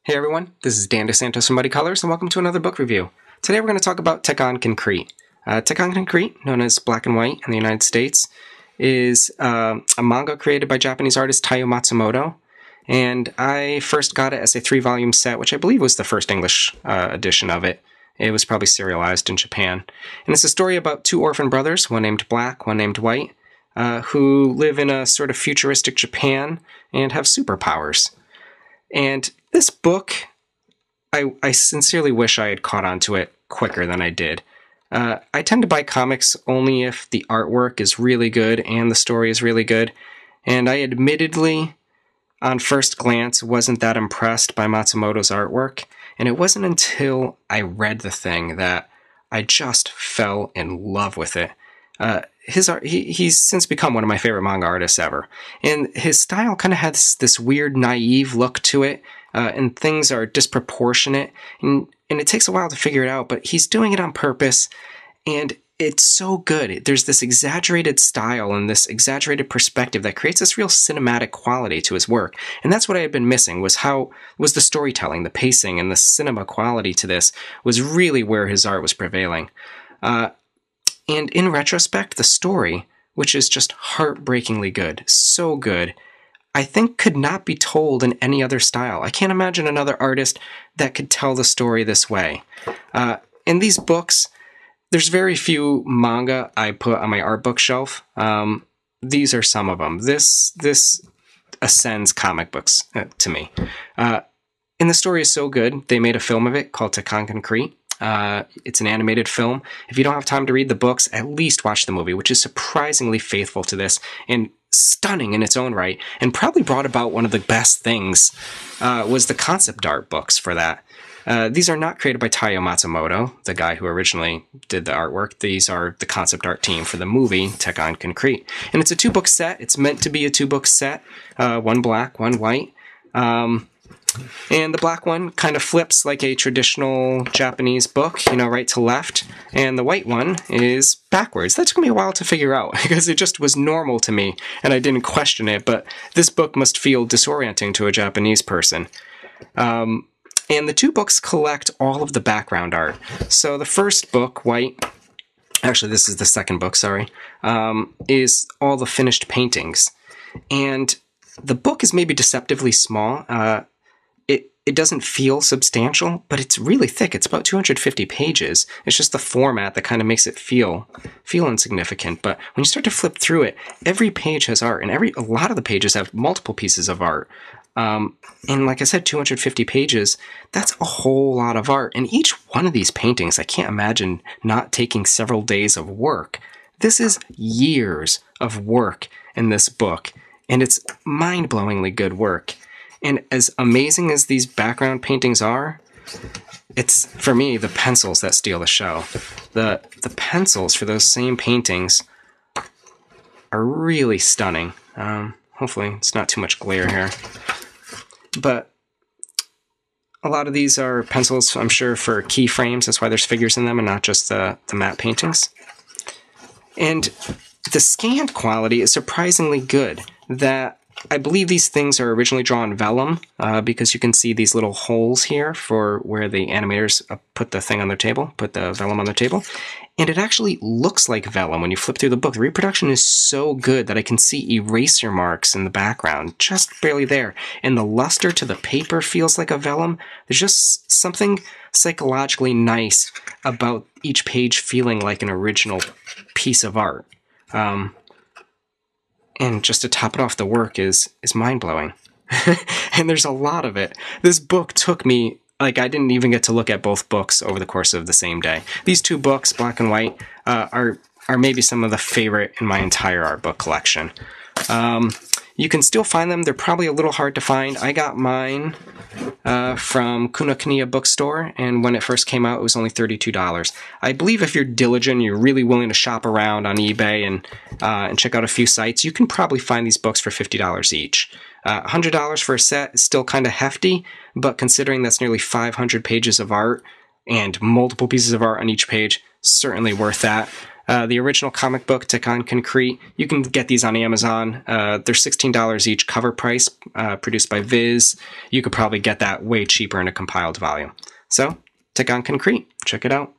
Hey everyone, this is Dan DeSantos from Muddy Colors, and welcome to another book review. Today we're going to talk about Tekkonkinkreet. Tekkonkinkreet, known as Black and White in the United States, is a manga created by Japanese artist Taiyo Matsumoto, and I first got it as a 3-volume set, which I believe was the first English edition of it. It was probably serialized in Japan. And it's a story about two orphan brothers, one named Black, one named White, who live in a sort of futuristic Japan and have superpowers. And this book, I sincerely wish I had caught on to it quicker than I did. I tend to buy comics only if the artwork is really good and the story is really good. And I admittedly, on first glance, wasn't that impressed by Matsumoto's artwork. And it wasn't until I read the thing that I just fell in love with it. His art, he's since become one of my favorite manga artists ever. And his style kind of has this weird, naive look to it, and things are disproportionate, and it takes a while to figure it out, but he's doing it on purpose, and it's so good. There's this exaggerated style and this exaggerated perspective that creates this real cinematic quality to his work. And that's what I had been missing, was the storytelling, the pacing, and the cinema quality to this was really where his art was prevailing. And in retrospect, the story, which is just heartbreakingly good, so good, I think could not be told in any other style. I can't imagine another artist that could tell the story this way. In these books, there's very few manga I put on my art bookshelf. These are some of them. This ascends comic books to me. And the story is so good, they made a film of it called Tekkonkinkreet. It's an animated film. If you don't have time to read the books, at least watch the movie, which is surprisingly faithful to this and stunning in its own right, and probably brought about one of the best things was the concept art books for that. These are not created by Taiyo Matsumoto, the guy who originally did the artwork. These are the concept art team for the movie Tekkonkinkreet. And it's a 2-book set. It's meant to be a 2-book set, one black, one white. And the black one kind of flips like a traditional Japanese book, right to left. And the white one is backwards. That took me a while to figure out because it just was normal to me and I didn't question it. But this book must feel disorienting to a Japanese person. And the 2 books collect all of the background art. So the first book, White, actually this is the second book, sorry, is all the finished paintings. And the book is maybe deceptively small. It doesn't feel substantial, but it's really thick. It's about 250 pages. It's just the format that kind of makes it feel insignificant. But when you start to flip through it, every page has art, and a lot of the pages have multiple pieces of art. And like I said, 250 pages, that's a whole lot of art. And each one of these paintings, I can't imagine not taking several days of work. This is years of work in this book, and it's mind-blowingly good work. And as amazing as these background paintings are, it's, for me, the pencils that steal the show. The pencils for those same paintings are really stunning. Hopefully it's not too much glare here. But a lot of these are pencils, I'm sure, for keyframes. That's why there's figures in them and not just the matte paintings. And the scanned quality is surprisingly good. That I believe these things are originally drawn vellum because you can see these little holes here for where the animators put the thing on their table, put the vellum on their table. And it actually looks like vellum when you flip through the book. The reproduction is so good that I can see eraser marks in the background, just barely there. And the luster to the paper feels like a vellum. There's just something psychologically nice about each page feeling like an original piece of art. And just to top it off, the work is mind-blowing. And there's a lot of it. This book took me, I didn't even get to look at both books over the course of the same day. These 2 books, Black and White, are maybe some of the favorite in my entire art book collection. You can still find them. They're probably a little hard to find. I got mine from Kunakaniya bookstore, and when it first came out, it was only $32. I believe if you're diligent, you're really willing to shop around on eBay and check out a few sites, you can probably find these books for $50 each. $100 for a set is still kind of hefty, but considering that's nearly 500 pages of art and multiple pieces of art on each page, certainly worth that. The original comic book, Tekkonkinkreet, you can get these on Amazon. They're $16 each cover price, produced by Viz. You could probably get that way cheaper in a compiled volume. So, Tekkonkinkreet, check it out.